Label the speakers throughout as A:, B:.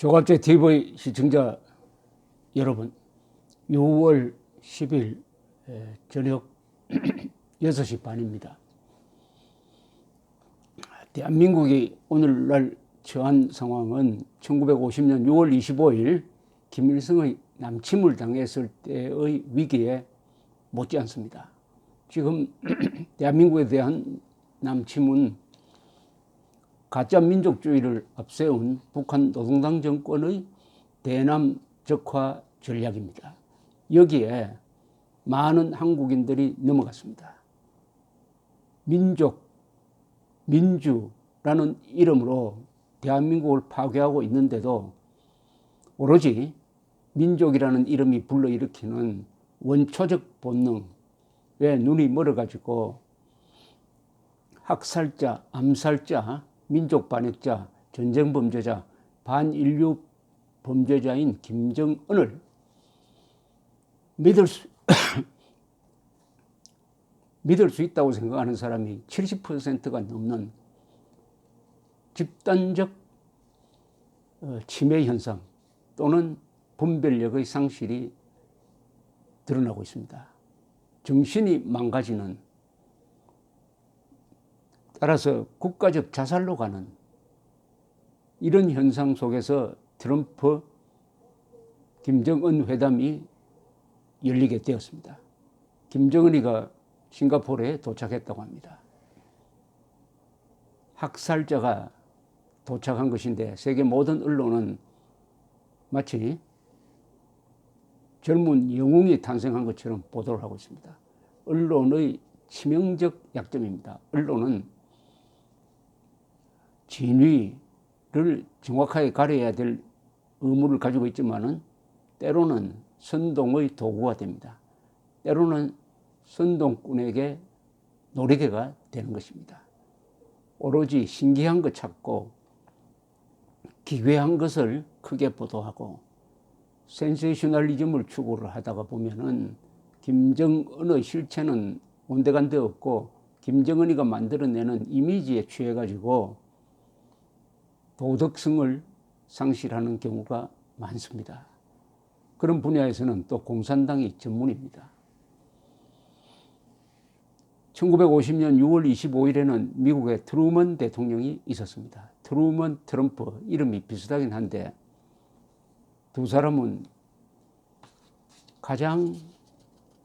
A: 조갑제 TV 시청자 여러분, 6월 10일 저녁 6시 반입니다. 대한민국이 오늘날 처한 상황은 1950년 6월 25일 김일성의 남침을 당했을 때의 위기에 못지않습니다. 지금 대한민국에 대한 남침은 가짜 민족주의를 앞세운 북한 노동당 정권의 대남적화 전략입니다. 여기에 많은 한국인들이 넘어갔습니다. 민족, 민주라는 이름으로 대한민국을 파괴하고 있는데도 오로지 민족이라는 이름이 불러일으키는 원초적 본능에 눈이 멀어가지고 학살자, 암살자, 민족 반역자, 전쟁 범죄자, 반인류 범죄자인 김정은을 믿을 수 있다고 생각하는 사람이 70%가 넘는 집단적 치매 현상 또는 분별력의 상실이 드러나고 있습니다. 정신이 망가지는, 따라서 국가적 자살로 가는 이런 현상 속에서 트럼프 김정은 회담이 열리게 되었습니다. 김정은이가 싱가포르에 도착했다고 합니다. 학살자가 도착한 것인데 세계 모든 언론은 마치 젊은 영웅이 탄생한 것처럼 보도를 하고 있습니다. 언론의 치명적 약점입니다. 언론은 진위를 정확하게 가려야 될 의무를 가지고 있지만은 때로는 선동의 도구가 됩니다. 때로는 선동꾼에게 노리개가 되는 것입니다. 오로지 신기한 것 찾고 기괴한 것을 크게 보도하고 센세이셔널리즘을 추구를 하다가 보면은 김정은의 실체는 온데간데 없고 김정은이가 만들어내는 이미지에 취해가지고 도덕성을 상실하는 경우가 많습니다. 그런 분야에서는 또 공산당이 전문입니다. 1950년 6월 25일에는 미국에 트루먼 대통령이 있었습니다. 트루먼, 트럼프 이름이 비슷하긴 한데 두 사람은 가장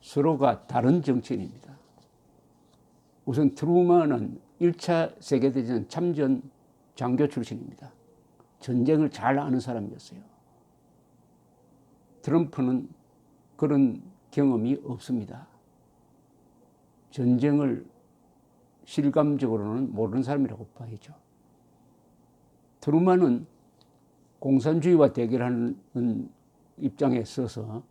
A: 서로가 다른 정치인입니다. 우선 트루먼은 1차 세계대전 참전 장교 출신입니다. 전쟁을 잘 아는 사람이었어요. 트럼프는 그런 경험이 없습니다. 전쟁을 실감적으로는 모르는 사람이라고 봐야죠. 트루먼은 공산주의와 대결하는 입장에 서서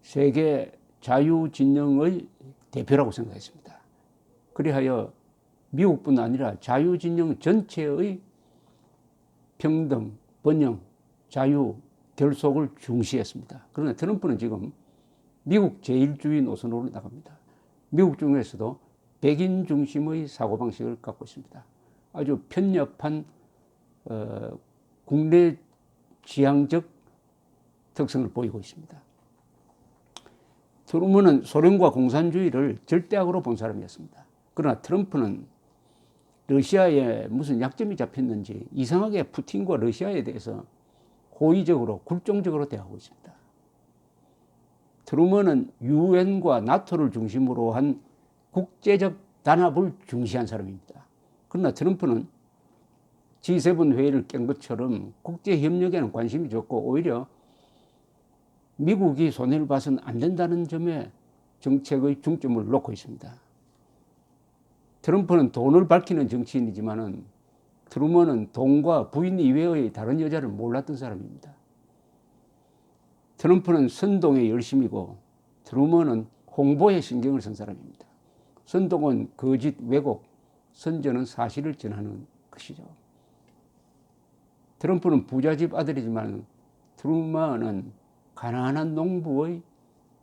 A: 세계 자유진영의 대표라고 생각했습니다. 그리하여 미국뿐 아니라 자유진영 전체의 평등, 번영, 자유, 결속을 중시했습니다. 그러나 트럼프는 지금 미국 제일주의 노선으로 나갑니다. 미국 중에서도 백인 중심의 사고방식을 갖고 있습니다. 아주 편협한 국내 지향적 특성을 보이고 있습니다. 트루먼은 소련과 공산주의를 절대악으로 본 사람이었습니다. 그러나 트럼프는 러시아에 무슨 약점이 잡혔는지 이상하게 푸틴과 러시아에 대해서 호의적으로 굴종적으로 대하고 있습니다. 트루먼은 유엔과 나토를 중심으로 한 국제적 단합을 중시한 사람입니다. 그러나 트럼프는 G7 회의를 깬 것처럼 국제협력에는 관심이 적고 오히려 미국이 손해를 봐서는 안 된다는 점에 정책의 중점을 놓고 있습니다. 트럼프는 돈을 밝히는 정치인이지만은 트루먼은 돈과 부인 이외의 다른 여자를 몰랐던 사람입니다. 트럼프는 선동에 열심이고 트루먼은 홍보에 신경을 쓴 사람입니다. 선동은 거짓 왜곡, 선전은 사실을 전하는 것이죠. 트럼프는 부잣집 아들이지만 트루먼은 가난한 농부의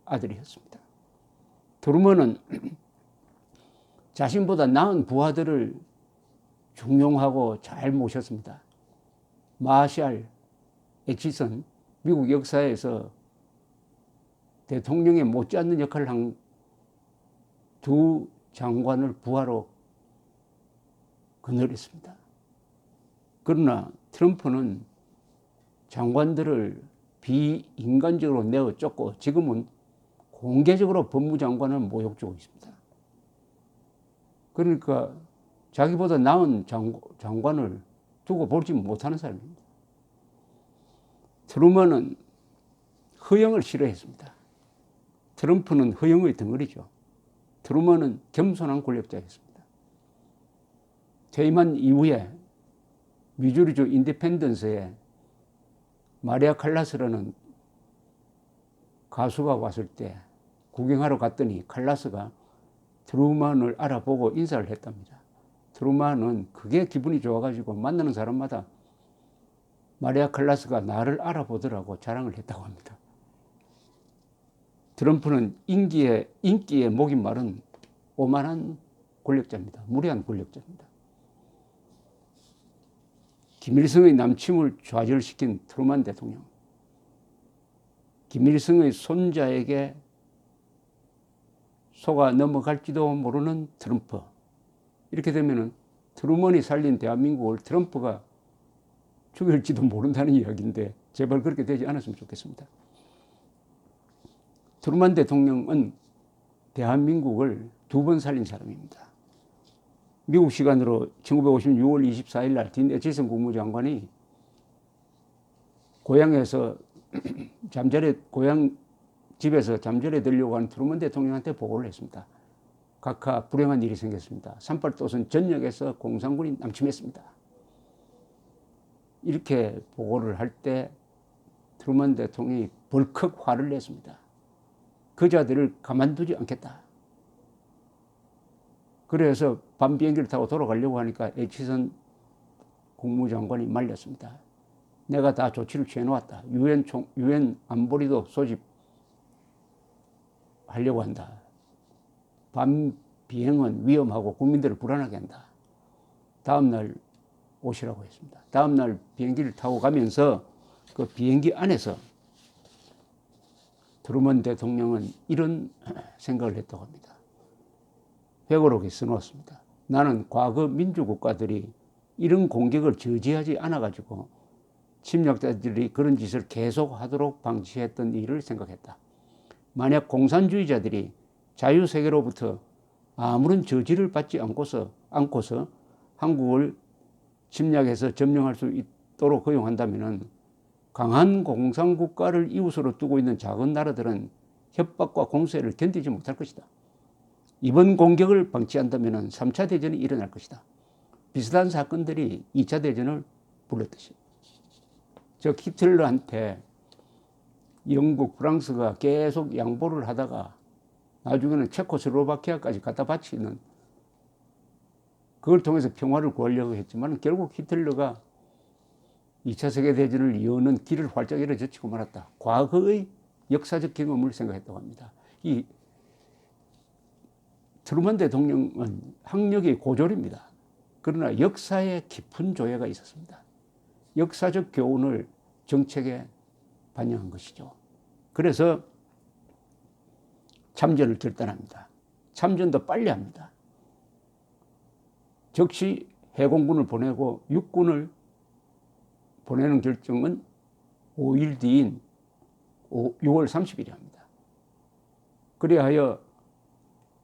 A: 아들이었습니다. 트루먼은 자신보다 나은 부하들을 중용하고 잘 모셨습니다. 마샬, 애치슨, 미국 역사에서 대통령에 못지않는 역할을 한 두 장관을 부하로 거느렸습니다. 그러나 트럼프는 장관들을 비인간적으로 내어 쫓고 지금은 공개적으로 법무장관을 모욕주고 있습니다. 그러니까 자기보다 나은 장관을 두고 보지 못하는 사람입니다. 트루먼은 허영을 싫어했습니다. 트럼프는 허영의 덩어리죠. 트루먼은 겸손한 권력자였습니다. 퇴임한 이후에 미주리주 인디펜던스에 마리아 칼라스라는 가수가 왔을 때 구경하러 갔더니 칼라스가 트루먼을 알아보고 인사를 했답니다. 트루먼은 그게 기분이 좋아가지고 만나는 사람마다 마리아 칼라스가 나를 알아보더라고 자랑을 했다고 합니다. 트럼프는 인기의 목인 말은 오만한 권력자입니다. 무례한 권력자입니다. 김일성의 남침을 좌절시킨 트루먼 대통령, 김일성의 손자에게 속아 넘어갈지도 모르는 트럼프. 이렇게 되면은 트루먼이 살린 대한민국을 트럼프가 죽일지도 모른다는 이야기인데 제발 그렇게 되지 않았으면 좋겠습니다. 트루먼 대통령은 대한민국을 2번 살린 사람입니다. 미국 시간으로 1950년 6월 24일 날 딘 애치슨 국무장관이 고향에서 고향 집에서 잠자리에 들려고 하는 트루먼 대통령한테 보고를 했습니다. 각하 불행한 일이 생겼습니다. 38도선 전역에서 공산군이 남침했습니다. 이렇게 보고를 할 때 트루먼 대통령이 벌컥 화를 냈습니다. 그자들을 가만두지 않겠다. 그래서 밤 비행기를 타고 돌아가려고 하니까 애치슨 국무장관이 말렸습니다. 내가 다 조치를 취해놓았다. 유엔 안보리도 소집하려고 한다. 밤 비행은 위험하고 국민들을 불안하게 한다. 다음 날 오시라고 했습니다. 다음 날 비행기를 타고 가면서 그 비행기 안에서 트루먼 대통령은 이런 생각을 했다고 합니다. 회고록에 써놓았습니다. 나는 과거 민주국가들이 이런 공격을 저지하지 않아가지고 침략자들이 그런 짓을 계속하도록 방치했던 일을 생각했다. 만약 공산주의자들이 자유세계로부터 아무런 저지를 받지 않고서 한국을 침략해서 점령할 수 있도록 허용한다면 강한 공산국가를 이웃으로 두고 있는 작은 나라들은 협박과 공세를 견디지 못할 것이다. 이번 공격을 방치한다면 3차 대전이 일어날 것이다. 비슷한 사건들이 2차 대전을 불렀듯이. 즉 히틀러한테 영국, 프랑스가 계속 양보를 하다가 나중에는 체코슬로바키아까지 갖다 바치는 그걸 통해서 평화를 구하려고 했지만 결국 히틀러가 2차 세계대전을 여는 길을 활짝 열어젖히고 말았다. 과거의 역사적 경험을 생각했다고 합니다. 이 트루먼 대통령은 학력이 고졸입니다. 그러나 역사에 깊은 조예가 있었습니다. 역사적 교훈을 정책에 반영한 것이죠. 그래서 참전을 결단합니다. 참전도 빨리 합니다. 즉시 해공군을 보내고 육군을 보내는 결정은 5일 뒤인 6월 30일에 합니다. 그리하여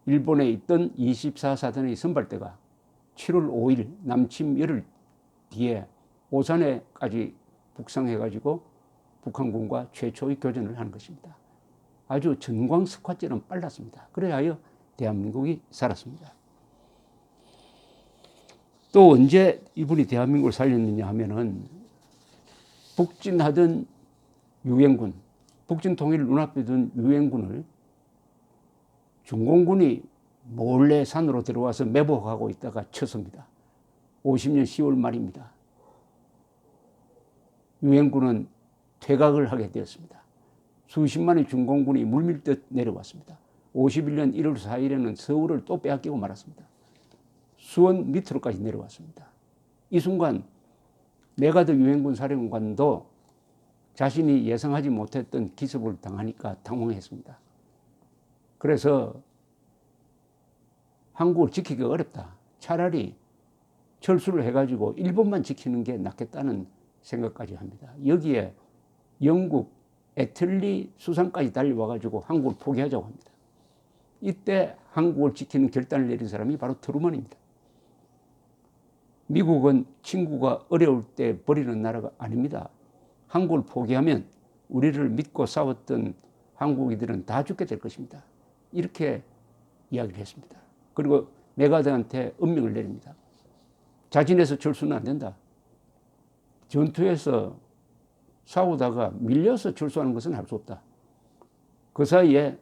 A: 일본에 있던 24사단의 선발대가 7월 5일 남침 열흘 뒤에 오산에까지 북상해가지고 북한군과 최초의 교전을 하는 것입니다. 아주 전광석화처럼 빨랐습니다. 그래야 대한민국이 살았습니다. 또 언제 이분이 대한민국을 살렸느냐 하면은 북진하던 유엔군, 북진 통일을 눈앞에 둔 유엔군을 중공군이 몰래 산으로 들어와서 매복하고 있다가 쳐섭니다. 50년 10월 말입니다. 유엔군은 퇴각을 하게 되었습니다. 수십만의 중공군이 물밀듯 내려왔습니다. 51년 1월 4일에는 서울을 또 빼앗기고 말았습니다. 수원 밑으로까지 내려왔습니다. 이 순간 메가더 유엔군 사령관도 자신이 예상하지 못했던 기습을 당하니까 당황했습니다. 그래서 한국을 지키기가 어렵다. 차라리 철수를 해가지고 일본만 지키는 게 낫겠다는 생각까지 합니다. 여기에 영국 애틀리 수상까지 달려와가지고 한국을 포기하자고 합니다. 이때 한국을 지키는 결단을 내린 사람이 바로 트루먼입니다. 미국은 친구가 어려울 때 버리는 나라가 아닙니다. 한국을 포기하면 우리를 믿고 싸웠던 한국인들은 다 죽게 될 것입니다. 이렇게 이야기를 했습니다. 그리고 메가더한테 은명을 내립니다. 자진해서 철수는 안 된다. 전투에서 싸우다가 밀려서 철수하는 것은 할 수 없다. 그 사이에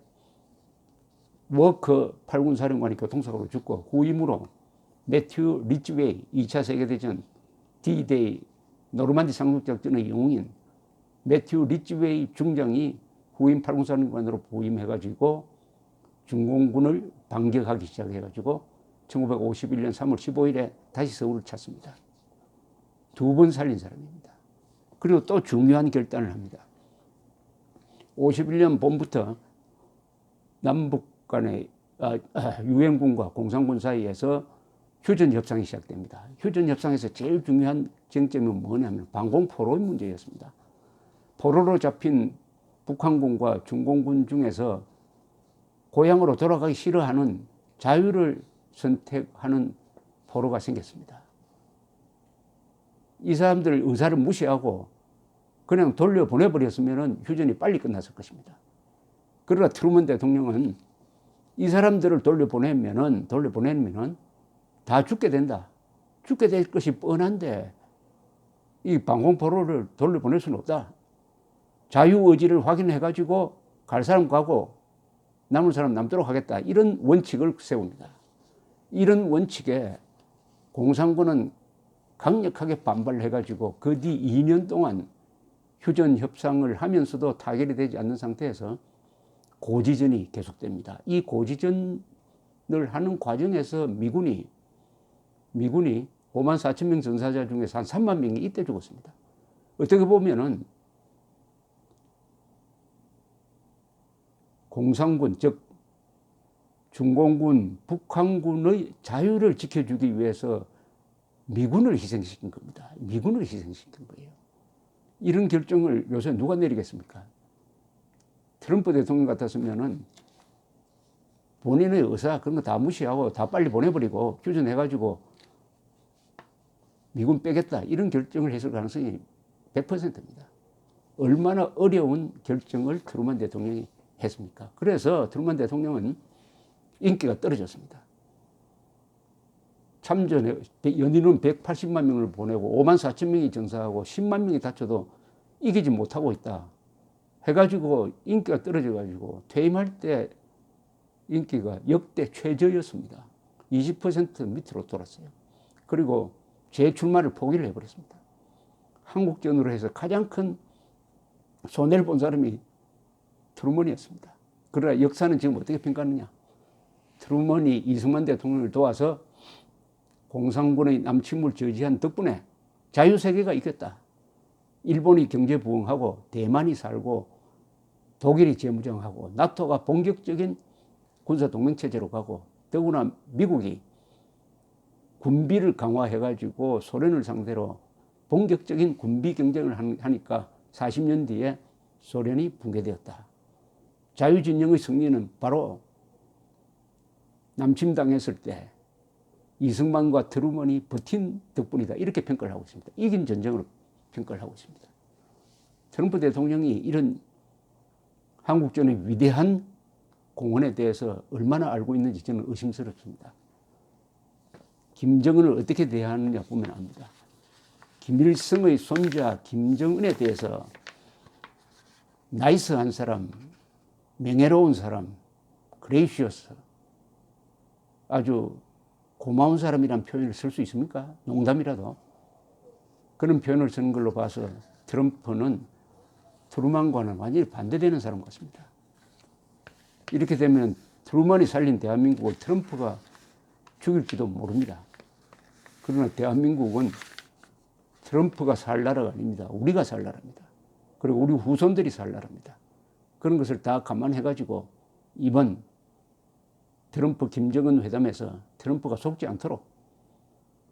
A: 워커 8군 사령관이 교통사고로 죽고 후임으로 매튜 리치웨이 2차 세계대전 D-Day 노르만디 상륙작전의 영웅인 매튜 리치웨이 중장이 후임 8군 사령관으로 부임해가지고 중공군을 반격하기 시작해가지고 1951년 3월 15일에 다시 서울을 찾습니다. 2번 살린 사람입니다. 그리고 또 중요한 결단을 합니다. 51년 봄부터 남북 간의 유엔군과 공산군 사이에서 휴전협상이 시작됩니다. 휴전협상에서 제일 중요한 쟁점이 뭐냐면 방공포로의 문제였습니다. 포로로 잡힌 북한군과 중공군 중에서 고향으로 돌아가기 싫어하는 자유를 선택하는 포로가 생겼습니다. 이 사람들 의사를 무시하고 그냥 돌려보내버렸으면 휴전이 빨리 끝났을 것입니다. 그러나 트루먼 대통령은 이 사람들을 돌려보내면은 다 죽게 된다. 죽게 될 것이 뻔한데 이 방공포로를 돌려보낼 수는 없다. 자유의지를 확인해가지고 갈 사람 가고 남은 사람 남도록 하겠다. 이런 원칙을 세웁니다. 이런 원칙에 공산군은 강력하게 반발을 해가지고 그 뒤 2년 동안 휴전 협상을 하면서도 타결이 되지 않는 상태에서 고지전이 계속됩니다. 이 고지전을 하는 과정에서 미군이 5만 4천 명 전사자 중에서 한 3만 명이 이때 죽었습니다. 어떻게 보면은 공산군, 즉 중공군, 북한군의 자유를 지켜주기 위해서 미군을 희생시킨 겁니다. 미군을 희생시킨 거예요. 이런 결정을 요새 누가 내리겠습니까? 트럼프 대통령 같았으면은 본인의 의사 그런 거 다 무시하고 다 빨리 보내버리고 휴전해가지고 미군 빼겠다 이런 결정을 했을 가능성이 100%입니다. 얼마나 어려운 결정을 트루먼 대통령이 했습니까? 그래서 트루먼 대통령은 인기가 떨어졌습니다. 참전에 연인은 180만 명을 보내고 5만 4천 명이 전사하고 10만 명이 다쳐도 이기지 못하고 있다. 해가지고 인기가 떨어져가지고 퇴임할 때 인기가 역대 최저였습니다. 20% 밑으로 돌았어요. 그리고 재출마를 포기를 해버렸습니다. 한국전으로 해서 가장 큰 손해를 본 사람이 트루먼이었습니다. 그러나 역사는 지금 어떻게 평가하느냐. 트루먼이 이승만 대통령을 도와서 공산군의 남침을 저지한 덕분에 자유세계가 이겼다. 일본이 경제 부흥하고 대만이 살고 독일이 재무장하고 나토가 본격적인 군사동맹체제로 가고 더구나 미국이 군비를 강화해가지고 소련을 상대로 본격적인 군비 경쟁을 하니까 40년 뒤에 소련이 붕괴되었다. 자유진영의 승리는 바로 남침당했을 때 이승만과 트루먼이 버틴 덕분이다. 이렇게 평가를 하고 있습니다. 이긴 전쟁으로 평가를 하고 있습니다. 트럼프 대통령이 이런 한국전의 위대한 공헌에 대해서 얼마나 알고 있는지 저는 의심스럽습니다. 김정은을 어떻게 대하느냐 보면 압니다. 김일성의 손자 김정은에 대해서 나이스한 사람, 명예로운 사람, 그레이시어스, 아주 고마운 사람이란 표현을 쓸 수 있습니까? 농담이라도. 그런 표현을 쓰는 걸로 봐서 트럼프는 트루먼과는 완전히 반대되는 사람 같습니다. 이렇게 되면 트루먼이 살린 대한민국을 트럼프가 죽일지도 모릅니다. 그러나 대한민국은 트럼프가 살 나라가 아닙니다. 우리가 살 나라입니다. 그리고 우리 후손들이 살 나라입니다. 그런 것을 다 감안해가지고 이번 트럼프 김정은 회담에서 트럼프가 속지 않도록,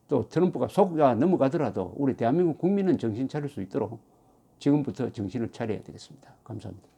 A: 또 트럼프가 속아 넘어가더라도 우리 대한민국 국민은 정신 차릴 수 있도록 지금부터 정신을 차려야 되겠습니다. 감사합니다.